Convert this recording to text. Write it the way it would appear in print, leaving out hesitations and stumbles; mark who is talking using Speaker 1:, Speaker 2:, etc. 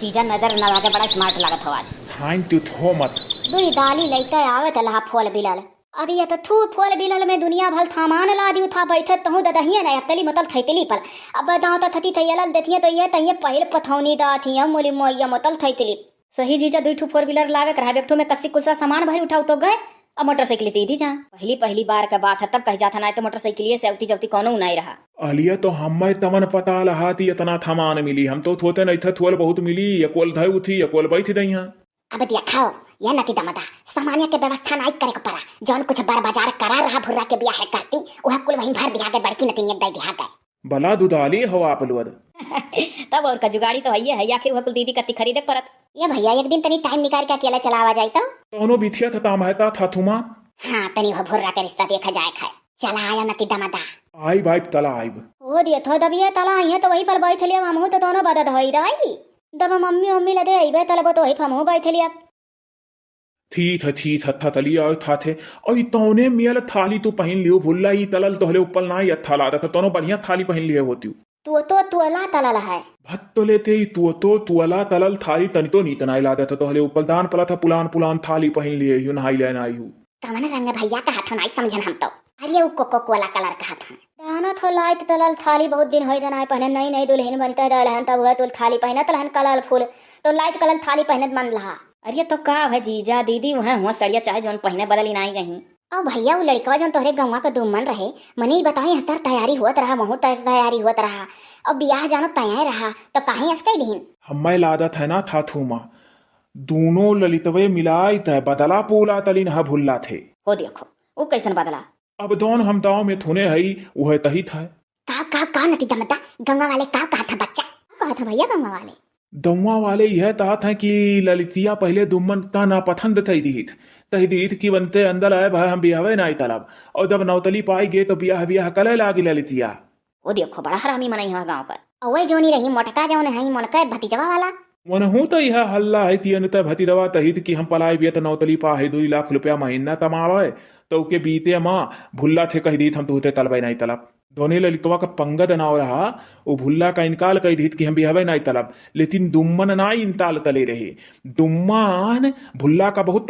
Speaker 1: चीजा नजर न लागे, बड़ा स्मार्ट लागत हो आज।
Speaker 2: हाँ तू थो मत।
Speaker 1: दुई डाली लैते आवे त लहा फोल बिलल। अभी ये तो थू फोल बिलल में दुनिया भल सामान ला दियो था बैठे तहु ददहिए न तली मतल थैतली पर। अब दांव तो थती थैयल देथिए तो ये तइए पहले पथौनी दा थी हम मोली मोइया मतल थैतली। सही जीजा दुई ठू फोर व्हीलर लावे कर एक ठू में कस्सी कुछ सामान भरी उठाओ तो गए। अब मोटरसाइकिल दीदी जा पहली बार का बात है, तब कह जाता ना तो मोटरसाइकिल से अवती जवती कोनो नहीं रहा।
Speaker 2: अलिया तो हमें तमन पता लहाती इतना थमान मिली, हम तो थोते नहीं थे थोल बहुत मिली, यकोल धई उठी यकोल बैठ दई हां।
Speaker 1: अब दिया खाओ या नती दमदा सामान्य के व्यवस्था नहीं करे को पड़ा। जौन कुछ बार बाजार करा रहा भुर्रा के बिया है करती वह कुल वहीं भर दिया गए, बड़की नती एक दई दिया गए।
Speaker 2: बला दुधाली हवा पलवद।
Speaker 1: तब और का जुगाड़ी तो है है, या फिर वह कुल दीदी कत्ती खरीदे परत। ये भैया एक दिन तनी टाइम निकाल के अकेला चलावा जाए तो
Speaker 2: दोनों बिथिया था महता था थुमा।
Speaker 1: हाँ तनी वह भुर्रा के रिश्ता देखा जाए खाए। चला आया नती दमदा
Speaker 2: आई बाइब तला आइब
Speaker 1: ओ दिया थो दबिया तला आई तो वही पर बैठ लिया हमहू तो दोनों बदद होई रही। दब मम्मी लदे आइबे तलबो तो वही हमहू बैठ लिया।
Speaker 2: थी था तलिया था थे और तौने मियल थाली तू पहन लियो भुल्ला ई तलल तोहले ऊपर ना ही अच्छा लादा था, दोनों बढ़िया थाली पहन लिए होती
Speaker 1: तू अला तलल है
Speaker 2: भत तो लेते ही तू अला तलल थाली तनी तो नी तनाई लादा था तोहले ऊपर दान पला था पुलान थाली पहन लिए यू नहाई लेना आई हूँ।
Speaker 1: कमन रंग भैया का हाथ नहीं समझन हम तो। अरे वो कोको कलर का हाथ है दाना थो लाइट तलल थाली बहुत दिन होई दना पहने नई दुल्हन बनता दलहन तब हुआ तुल थाली पहनत लहन कलल फूल तो लाइट कलर थाली पहनत मन लहा। अरे तो का है जीजा दीदी वहाँ हुआ सड़िया चाहे जौन पहने बदली नहीं गई। और भैया वो लड़का जौन तोहरे गौवा का दुमन रहे मने ही बताई हतर तैयारी हुआ रहा महू तैयारी हुआ रहा अब ब्याह जानो तैयार रहा तो काहे अस्कई दीन
Speaker 2: हम्मे लादत है ना था थूमा दोनों ललितवे मिलाई तय बदला पूला तलिन ह भुल्ला थे।
Speaker 1: हो देखो वो कैसन बदला।
Speaker 2: अब दोन हम दाव में थुने हई वह तही था।
Speaker 1: का नती दमदा गंगा वाले का कहा था बच्चा कहा था भैया गंगा वाले
Speaker 2: दौवा वाले यह तात है कि ललितिया पहले दुम्मन का ना पसंद तही दीत की बनते अंदर आए भाई हम बियावे नाई तलब और जब नौतली पाई गे तो बियाह कले लागी ललितिया।
Speaker 1: वो देखो बड़ा हरामी मनाई है गाँव का अवै जोनी रही मोटका जौन है मोनका भतीजवा वाला
Speaker 2: वन हूं तो यह हल्ला है तियन त भती दवा तहित कि हम पलाई बियत नौतली पा है 2 लाख रुपया महीना तमावे तो के बीते माँ भुल्ला थे कही दीत हम तुहते तलबे नहीं तलब दोने ललितवा का पंगद ना रहा वो भुल्ला का इनकाल कही दीत कि हम बिहवे नहीं तलब लेकिन दुम्मन ना इंताल तले रहे दुम्मान भुल्ला का बहुत